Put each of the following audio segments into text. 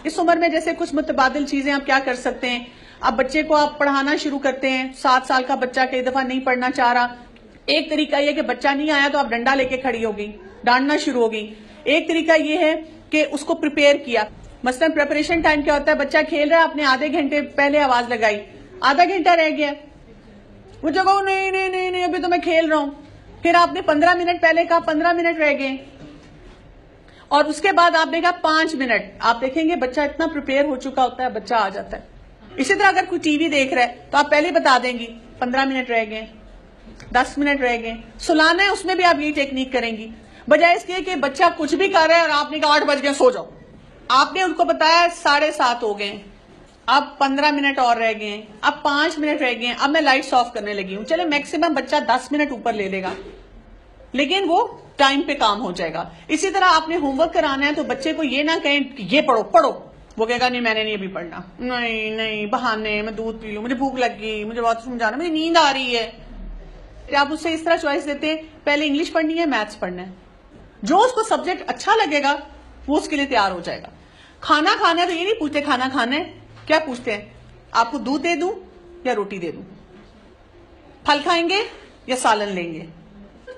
اس عمر میں جیسے کچھ متبادل چیزیں آپ کیا کر سکتے ہیں. اب بچے کو آپ پڑھانا شروع کرتے ہیں. 7 سال کا بچہ کئی دفعہ نہیں پڑھنا چاہ رہا. ایک طریقہ یہ کہ بچہ نہیں آیا تو آپ ڈنڈا لے کے کھڑی ہوگی, ڈانٹنا شروع ہوگی. ایک طریقہ یہ ہے کہ اس کو پریپیئر کیا. مثلا پریپریشن ٹائم کیا ہوتا ہے, بچہ کھیل رہا ہے, آپ نے آدھے گھنٹے پہلے آواز لگائی, آدھا گھنٹہ رہ گیا, وہ جگہ نہیں نہیں نہیں نہیں ابھی تو میں کھیل رہا ہوں. پھر آپ نے 15 منٹ پہلے کہا, 15 منٹ رہ گئے, اور اس کے بعد آپ نے کہا 5 منٹ. آپ دیکھیں گے بچہ اتنا پریپیئر ہو چکا ہوتا ہے, بچہ آ جاتا ہے. اسی طرح اگر کوئی ٹی وی دیکھ رہا ہے تو آپ پہلے بتا دیں گی 15 منٹ رہ گئے, 10 منٹ رہ گئے. سلانا ہے اس میں بھی آپ یہی ٹیکنیک کریں گی, بجائے اس کے کہ بچہ کچھ بھی کر رہا ہے اور آپ نے کہا 8 بج گئے سو جاؤ. آپ نے ان کو بتایا 7:30 ہو گئے, اب 15 منٹ اور رہ گئے, اب 5 منٹ رہ گئے, اب میں لائٹس آف کرنے لگی ہوں. چلے میکسیمم بچہ 10 منٹ اوپر لے لے گا, لیکن وہ ٹائم پہ کام ہو جائے گا. اسی طرح آپ نے ہوم ورک کرانا ہے تو بچے کو یہ نہ کہیں کہ یہ پڑھو پڑھو, وہ کہے گا نہیں میں نے نہیں ابھی پڑھنا, نہیں نہیں بہانے, میں دودھ پی لوں, مجھے بھوک لگ گئی, مجھے بات سمجھانا, مجھے نیند آ رہی ہے. آپ اس سے اس طرح چوائس دیتے ہیں, پہلے انگلش پڑھنی ہے, میتھس پڑھنا ہے, جو اس کو سبجیکٹ اچھا لگے گا وہ اس کے لیے تیار ہو جائے گا. کھانا کھانا ہے تو یہ نہیں پوچھتے کھانا کھانا ہے, کیا پوچھتے ہیں آپ کو دودھ دے دوں یا روٹی دے دوں, پھل کھائیں گے یا سالن لیں گے.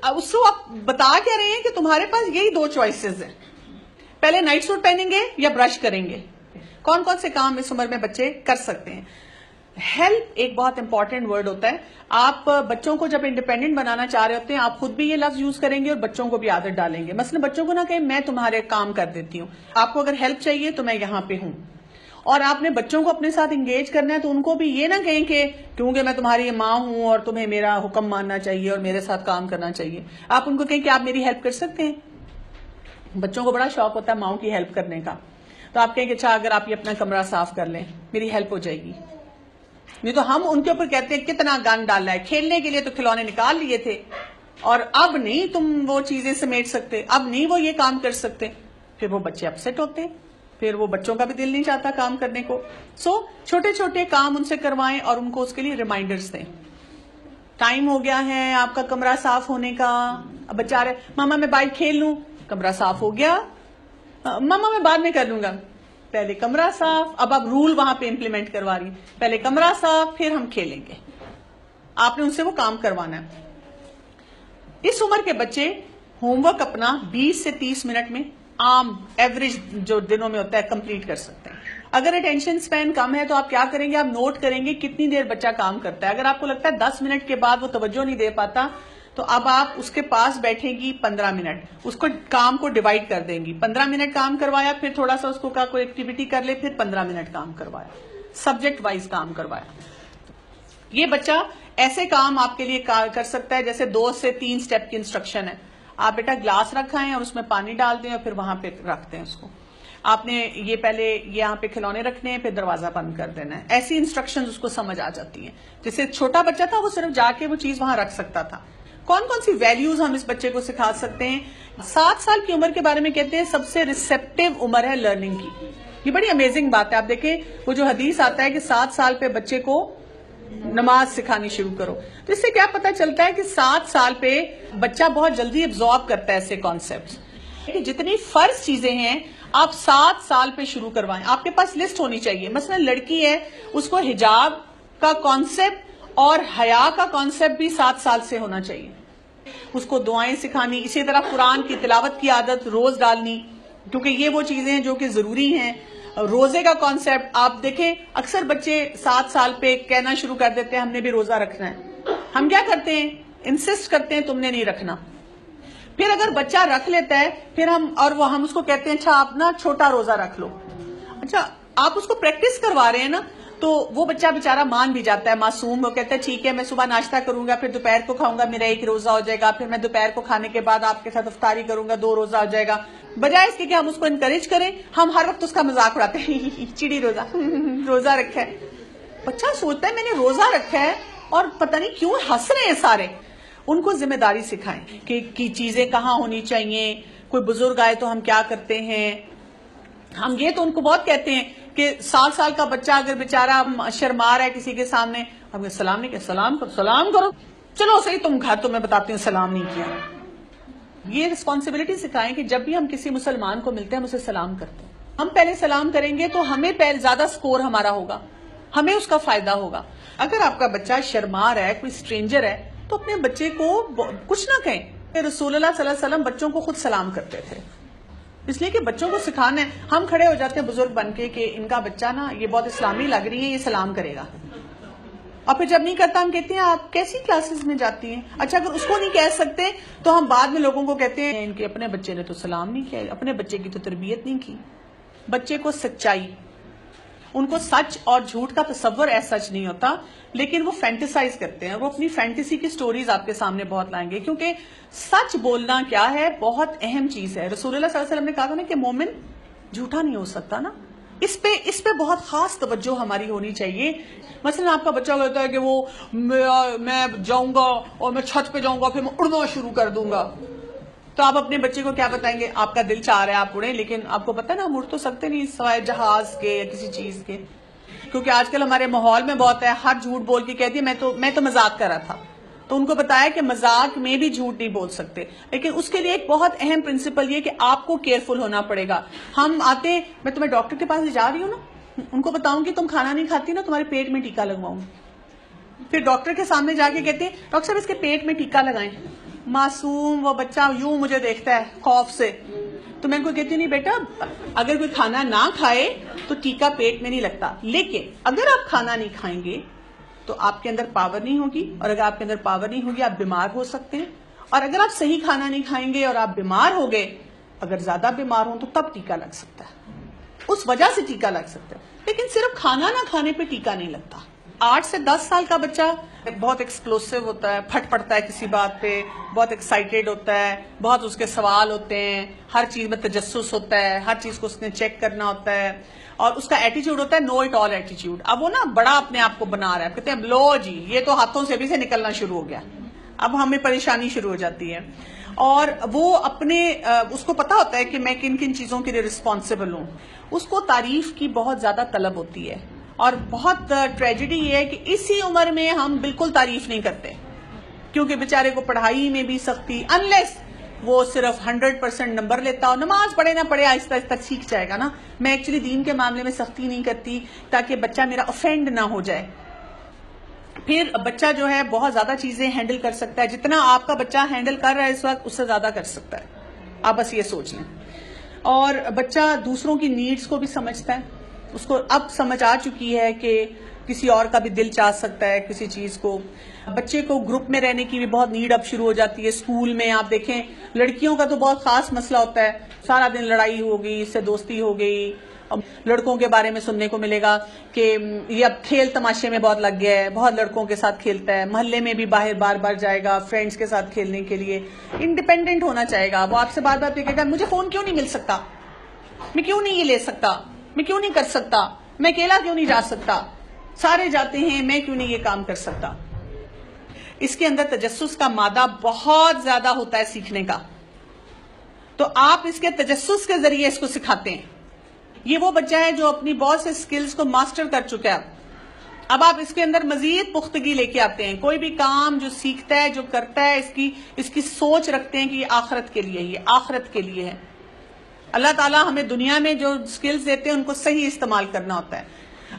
اب اس کو آپ بتا کیا رہے ہیں کہ تمہارے پاس یہی 2 چوائسز ہیں, پہلے نائٹ سوٹ پہنیں گے یا برش کریں گے. کون کون سے کام اس عمر میں بچے کر سکتے ہیں. ہیلپ ایک بہت امپورٹنٹ ورڈ ہوتا ہے. آپ بچوں کو جب انڈیپینڈنٹ بنانا چاہ رہے ہوتے ہیں آپ خود بھی یہ لفظ یوز کریں گے اور بچوں کو بھی عادت ڈالیں گے. مثلا بچوں کو نہ کہیں میں تمہارے کام کر دیتی ہوں, آپ کو اگر ہیلپ چاہیے تو میں یہاں پہ ہوں. اور آپ نے بچوں کو اپنے ساتھ انگیج کرنا ہے تو ان کو بھی یہ نہ کہیں کہ کیونکہ میں تمہاری ماں ہوں اور تمہیں میرا حکم ماننا چاہیے اور میرے ساتھ کام کرنا چاہیے. آپ ان کو کہیں کہ آپ میری ہیلپ کر سکتے ہیں. بچوں کو بڑا شوق ہوتا ہے ماؤں کی ہیلپ کرنے کا, تو آپ کہیں کہ اچھا اگر آپ یہ اپنا کمرہ صاف کر لیں میری ہیلپ ہو جائے گی. نہیں تو ہم ان کے اوپر کہتے ہیں کتنا گند ڈالا ہے, کھیلنے کے لیے تو کھلونے نکال لیے تھے اور اب نہیں تم وہ چیزیں سمیٹ سکتے, اب نہیں وہ یہ کام کر سکتے. پھر وہ بچے اپسیٹ ہوتے ہیں, پھر وہ بچوں کا بھی دل نہیں چاہتا کام کرنے کو. سو چھوٹے چھوٹے کام ان سے کروائیں اور ان کو اس کے لیے ریمائنڈرز دیں. ٹائم ہو گیا ہے آپ کا کمرہ صاف ہونے کا. اب بچہ رہے ماما میں باہر کھیل لوں, کمرہ صاف ہو گیا, ماما میں بعد میں کر لوں گا, پہلے کمرہ صاف. اب آپ رول وہاں پہ امپلیمنٹ کروا رہی, پہلے کمرہ صاف پھر ہم کھیلیں گے. آپ نے ان سے وہ کام کروانا ہے. اس عمر کے بچے ہوم ورک اپنا 20 سے 30 منٹ میں عام ایوریج جو دنوں میں ہوتا ہے کمپلیٹ کر سکتے ہیں. اگر اٹینشن سپین کم ہے تو آپ کیا کریں گے, آپ نوٹ کریں گے کتنی دیر بچہ کام کرتا ہے. اگر آپ کو لگتا ہے 10 منٹ کے بعد وہ توجہ نہیں دے پاتا تو اب آپ اس کے پاس بیٹھیں گی 15 منٹ, اس کو کام کو ڈیوائڈ کر دیں گی. 15 منٹ کام کروایا, پھر تھوڑا سا اس کو کوئی ایکٹیویٹی کر لے, پھر 15 منٹ کام کروایا, سبجیکٹ وائز کام کروایا. یہ بچہ ایسے کام آپ کے لیے کر سکتا ہے جیسے 2 سے 3 سٹیپ کی انسٹرکشن ہے. آپ بیٹا گلاس رکھائیں اور اس میں پانی ڈال دیں اور پھر وہاں پہ رکھتے ہیں اس کو. آپ نے یہ پہلے یہاں پہ کھلونے رکھنے ہیں, پھر دروازہ بند کر دینا ہے. ایسی انسٹرکشنز اس کو سمجھ آ جاتی ہیں. جیسے چھوٹا بچہ تھا وہ صرف جا کے وہ چیز وہاں رکھ سکتا تھا. کون کون سی ویلیوز ہم اس بچے کو سکھا سکتے ہیں. 7 سال کی عمر کے بارے میں کہتے ہیں سب سے ریسیپٹیو عمر ہے لرننگ کی. یہ بڑی امیزنگ بات ہے. آپ دیکھیں وہ جو حدیث آتا ہے کہ 7 سال پہ بچے کو نماز سکھانی شروع کرو, تو اس سے کیا پتا چلتا ہے کہ 7 سال پہ بچہ بہت جلدی ابزارب کرتا ہے ایسے کانسیپٹس. جتنی فرض چیزیں ہیں آپ 7 سال پہ شروع کروائیں. آپ کے پاس لسٹ ہونی چاہیے. مثلا لڑکی ہے اس کو حجاب کا کانسیپٹ اور حیا کا کانسیپٹ بھی 7 سال سے ہونا چاہیے. اس کو دعائیں سکھانی, اسی طرح قرآن کی تلاوت کی عادت روز ڈالنی, کیونکہ یہ وہ چیزیں ہیں جو کہ ضروری ہیں. روزے کا کانسیپٹ آپ دیکھیں اکثر بچے 7 سال پہ کہنا شروع کر دیتے ہیں ہم نے بھی روزہ رکھنا ہے. ہم کیا کرتے ہیں, انسسٹ کرتے ہیں تم نے نہیں رکھنا. پھر اگر بچہ رکھ لیتا ہے پھر ہم اس کو کہتے ہیں اچھا آپ نا چھوٹا روزہ رکھ لو. اچھا آپ اس کو پریکٹس کروا رہے ہیں نا, تو وہ بچہ بیچارہ مان بھی جاتا ہے, معصوم. وہ کہتا ہے ٹھیک ہے میں صبح ناشتہ کروں گا, پھر دوپہر کو کھاؤں گا, میرا 1 روزہ ہو جائے گا, پھر میں دوپہر کو کھانے کے بعد آپ کے ساتھ افطاری کروں گا, 2 روزہ ہو جائے گا. بجائے اس کے کہ ہم اس کو انکریج کریں, ہم ہر وقت اس کا مذاق اڑاتے ہیں چڑی روزہ رکھا ہے. بچہ سوچتا ہے میں نے روزہ رکھا ہے اور پتہ نہیں کیوں ہنس رہے ہیں سارے. ان کو ذمہ داری سکھائیں کہ چیزیں کہاں ہونی چاہیے. کوئی بزرگ آئے تو ہم کیا کرتے ہیں. ہم یہ تو ان کو بہت کہتے ہیں کہ 7 سال کا بچہ اگر بیچارہ شرما رہا ہے کسی کے سامنے, ہم سلام نہیں کہ سلام کرو, چلو صحیح تم گھر تو میں بتاتی ہوں سلام نہیں کیا. یہ رسپانسبلٹی سکھائیں کہ جب بھی ہم کسی مسلمان کو ملتے ہیں ہم اسے سلام کرتے ہیں. ہم پہلے سلام کریں گے تو ہمیں پہلے زیادہ سکور ہمارا ہوگا، ہمیں اس کا فائدہ ہوگا. اگر آپ کا بچہ شرما رہا ہے، کوئی اسٹرینجر ہے، تو اپنے بچے کو کچھ نہ کہیں. رسول اللہ صلی اللہ علیہ وسلم بچوں کو خود سلام کرتے تھے، اس لیے کہ بچوں کو سکھانا ہے. ہم کھڑے ہو جاتے ہیں بزرگ بن کے کہ ان کا بچہ نا یہ بہت اسلامی لگ رہی ہے، یہ سلام کرے گا، اور پھر جب نہیں کرتا ہم کہتے ہیں آپ کیسی کلاسز میں جاتی ہیں. اچھا اگر اس کو نہیں کہہ سکتے تو ہم بعد میں لوگوں کو کہتے ہیں ان کے اپنے بچے نے تو سلام نہیں کیا، اپنے بچے کی تو تربیت نہیں کی. بچے کو سچائی، ان کو سچ اور جھوٹ کا تصور ایسا سچ نہیں ہوتا، لیکن وہ فینٹیسائز کرتے ہیں، وہ اپنی فینٹیسی کی سٹوریز آپ کے سامنے بہت لائیں گے، کیونکہ سچ بولنا کیا ہے بہت اہم چیز ہے. رسول اللہ صلی اللہ علیہ وسلم نے کہا تھا نا کہ مومن جھوٹا نہیں ہو سکتا نا. اس پہ بہت خاص توجہ ہماری ہونی چاہیے. مثلا آپ کا بچہ کہتا ہے کہ وہ میں جاؤں گا اور میں چھت پہ جاؤں گا پھر میں اڑنا شروع کر دوں گا، تو آپ اپنے بچے کو کیا بتائیں گے؟ آپ کا دل چاہ رہا ہے آپ اڑیں، لیکن آپ کو پتہ ہے نا ہم اڑ تو سکتے نہیں سوائے جہاز کے یا کسی چیز کے، کیونکہ آج کل ہمارے ماحول میں بہت ہے ہر جھوٹ بول کے کہتی ہے میں تو مذاق کر رہا تھا. تو ان کو بتایا کہ مذاق میں بھی جھوٹ نہیں بول سکتے، لیکن اس کے لیے ایک بہت اہم پرنسپل یہ کہ آپ کو کیئرفل ہونا پڑے گا. ہم آتے میں تمہیں ڈاکٹر کے پاس لے جا رہی ہوں نا، ان کو بتاؤں گی تم کھانا نہیں کھاتی نا تمہارے پیٹ میں ٹیکا لگواؤں. پھر ڈاکٹر کے سامنے جا کے کہتے ہیں ڈاکٹر صاحب اس کے پیٹ میں ٹیکا لگائیں. معصوم وہ بچہ یوں مجھے دیکھتا ہے خوف سے، تو میں ان کو کہتی نہیں بیٹا اگر کوئی کھانا نہ کھائے تو ٹیکا پیٹ میں نہیں لگتا، لیکن اگر آپ کھانا نہیں کھائیں گے تو آپ کے اندر پاور نہیں ہوگی، اور اگر آپ کے اندر پاور نہیں ہوگی آپ بیمار ہو سکتے ہیں. اور اگر آپ صحیح کھانا نہیں کھائیں گے اور آپ بیمار ہو گئے، اگر زیادہ بیمار ہوں تو تب ٹیکا لگ سکتا ہے، اس وجہ سے ٹیکا لگ سکتا ہے. لیکن صرف کھانا نہ کھانے پہ ٹیکا نہیں لگتا. 8 سے 10 سال کا بچہ بہت ایکسپلوسو ہوتا ہے، پھٹ پڑتا ہے کسی بات پہ، بہت ایکسائٹیڈ ہوتا ہے، بہت اس کے سوال ہوتے ہیں، ہر چیز میں تجسس ہوتا ہے، ہر چیز کو اس نے چیک کرنا ہوتا ہے، اور اس کا ایٹیچیوڈ ہوتا ہے نو اٹ آل ایٹیچیوڈ. اب وہ نا بڑا اپنے آپ کو بنا رہا ہے، کہتے ہیں لو جی یہ تو ہاتھوں سے بھی سے نکلنا شروع ہو گیا، اب ہمیں پریشانی شروع ہو جاتی ہے. اور وہ اپنے اس کو پتا ہوتا ہے کہ میں کن کن چیزوں کے لیے رسپانسبل ہوں. اس کو تعریف کی بہت زیادہ طلب ہوتی ہے، اور بہت ٹریجڈی یہ ہے کہ اسی عمر میں ہم بالکل تعریف نہیں کرتے، کیونکہ بیچارے کو پڑھائی میں بھی سختی، انلیس وہ صرف 100% نمبر لیتا ہو، نماز پڑھے نہ پڑھے آہستہ آہستہ سیکھ جائے گا نا. میں ایکچولی دین کے معاملے میں سختی نہیں کرتی تاکہ بچہ میرا افینڈ نہ ہو جائے. پھر بچہ جو ہے بہت زیادہ چیزیں ہینڈل کر سکتا ہے، جتنا آپ کا بچہ ہینڈل کر رہا ہے اس وقت اس سے زیادہ کر سکتا ہے، آپ بس یہ سوچ لیں. اور بچہ دوسروں کی نیڈز کو بھی سمجھتا ہے، اس کو اب سمجھ آ چکی ہے کہ کسی اور کا بھی دل چاہ سکتا ہے کسی چیز کو. بچے کو گروپ میں رہنے کی بھی بہت نیڈ اب شروع ہو جاتی ہے. اسکول میں آپ دیکھیں لڑکیوں کا تو بہت خاص مسئلہ ہوتا ہے، سارا دن لڑائی ہوگی، اس سے دوستی ہو گئی. اب لڑکوں کے بارے میں سننے کو ملے گا کہ یہ اب کھیل تماشے میں بہت لگ گیا ہے، بہت لڑکوں کے ساتھ کھیلتا ہے، محلے میں بھی باہر بار بار جائے گا فرینڈز کے ساتھ کھیلنے کے لیے. انڈیپینڈنٹ ہونا چاہے گا، وہ آپ سے بار بار یہ کہے گا مجھے فون کیوں نہیں مل سکتا، میں کیوں نہیں یہ لے سکتا، میں کیوں نہیں کر سکتا، میں اکیلا کیوں نہیں جا سکتا، سارے جاتے ہیں میں کیوں نہیں یہ کام کر سکتا. اس کے اندر تجسس کا مادہ بہت زیادہ ہوتا ہے سیکھنے کا، تو آپ اس کے تجسس کے ذریعے اس کو سکھاتے ہیں. یہ وہ بچہ ہے جو اپنی بہت سے سکلز کو ماسٹر کر چکا ہے، اب آپ اس کے اندر مزید پختگی لے کے آتے ہیں. کوئی بھی کام جو سیکھتا ہے جو کرتا ہے اس کی سوچ رکھتے ہیں کہ یہ آخرت کے لیے، یہ آخرت کے لیے ہے. اللہ تعالیٰ ہمیں دنیا میں جو سکلز دیتے ہیں ان کو صحیح استعمال کرنا ہوتا ہے.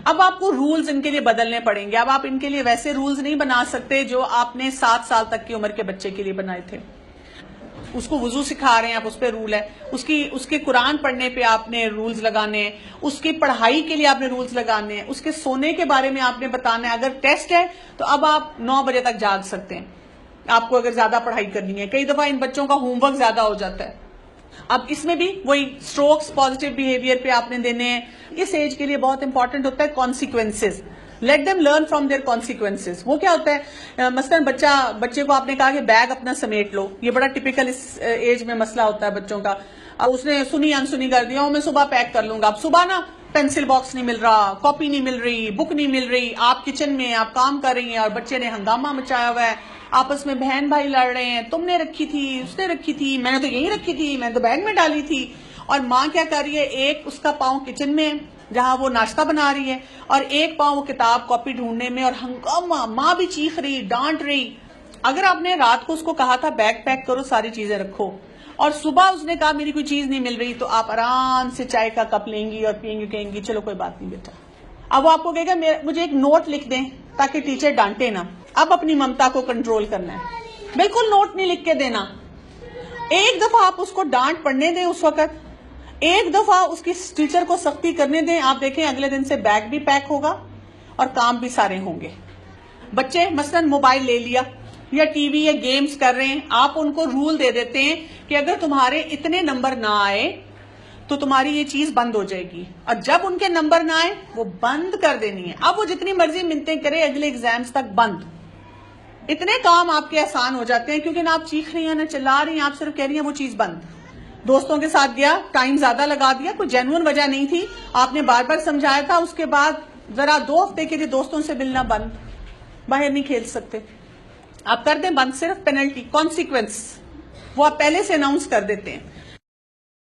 اب آپ کو رولز ان کے لیے بدلنے پڑیں گے. اب آپ ان کے لیے ویسے رولز نہیں بنا سکتے جو آپ نے 7 سال تک کی عمر کے بچے کے لیے بنائے تھے. اس کو وضو سکھا رہے ہیں آپ، اس پہ رول ہے. اس کے قرآن پڑھنے پہ آپ نے رولز لگانے ہیں، اس کی پڑھائی کے لیے آپ نے رولز لگانے ہیں، اس کے سونے کے بارے میں آپ نے بتانا ہے. اگر ٹیسٹ ہے تو اب آپ 9 بجے تک جاگ سکتے ہیں، آپ کو اگر زیادہ پڑھائی کرنی ہے. کئی دفعہ ان بچوں کا ہوم ورک زیادہ ہو جاتا ہے. اب اس میں بھی وہی سٹروکس پازیٹیو بیہیویئر پہ آپ نے دینے ہیں. اس ایج کے لیے بہت امپورٹنٹ ہوتا ہے consequences. Let them learn from their consequences. وہ کیا ہوتا ہے؟ مثلاً بچے کو آپ نے کہا کہ بیگ اپنا سمیٹ لو، یہ بڑا ٹپیکل اس ایج میں مسئلہ ہوتا ہے بچوں کا. اب اس نے سنی انسنی کر دیا، میں صبح پیک کر لوں گا. اب صبح نا پینسل باکس نہیں مل رہا، کاپی نہیں مل رہی، بک نہیں مل رہی، آپ کچن میں آپ کام کر رہی ہیں اور بچے نے ہنگامہ مچایا ہوا ہے، آپس میں بہن بھائی لڑ رہے ہیں، تم نے رکھی تھی، اس نے رکھی تھی، میں نے تو یہی رکھی تھی، میں نے تو بیگ میں ڈالی تھی. اور ماں کیا کر رہی ہے؟ ایک اس کا پاؤں کچن میں جہاں وہ ناشتہ بنا رہی ہے، اور ایک پاؤں وہ کتاب کاپی ڈھونڈنے میں، اور ہنگامہ، ماں بھی چیخ رہی، ڈانٹ رہی. اگر آپ نے رات کو اس کو کہا تھا بیگ پیک کرو، ساری چیزیں رکھو، اور صبح اس نے کہا میری کوئی چیز نہیں مل رہی, تو آپ آرام سے چائے کا کپ لیں گی اور پئیں گی, کہیں گی چلو کوئی بات نہیں بیٹا. اب وہ آپ کو کہے گا مجھے ایک نوٹ لکھ دیں تاکہ ٹیچر ڈانٹے نا. اب اپنی ممتا کو کنٹرول کرنا ہے, بالکل نوٹ نہیں لکھ کے دینا. ایک دفعہ آپ اس کو ڈانٹ پڑھنے دیں اس وقت, ایک دفعہ اس کی ٹیچر کو سختی کرنے دیں, آپ دیکھیں اگلے دن سے بیگ بھی پیک ہوگا اور کام بھی سارے ہوں گے. بچے مثلاً موبائل لے لیا یا ٹی وی یا گیمز کر رہے ہیں, آپ ان کو رول دے دیتے ہیں کہ اگر تمہارے اتنے نمبر نہ آئے تو تمہاری یہ چیز بند ہو جائے گی, اور جب ان کے نمبر نہ آئے وہ بند کر دینی ہے. اب وہ جتنی مرضی منتیں کرے اگلے ایگزامز تک بند. اتنے کام آپ کے آسان ہو جاتے ہیں کیونکہ نہ آپ چیخ رہی ہیں نہ چلا رہی ہیں, آپ صرف کہہ رہی ہیں وہ چیز بند. دوستوں کے ساتھ گیا, ٹائم زیادہ لگا دیا, کوئی جینوئن وجہ نہیں تھی, آپ نے بار بار سمجھایا تھا, اس کے بعد ذرا 2 ہفتے کے لیے دوستوں سے ملنا بند, باہر نہیں کھیل سکتے, آپ کر دیں بند. صرف پینلٹی کانسیکوینس وہ آپ پہلے سے اناؤنس کر دیتے ہیں.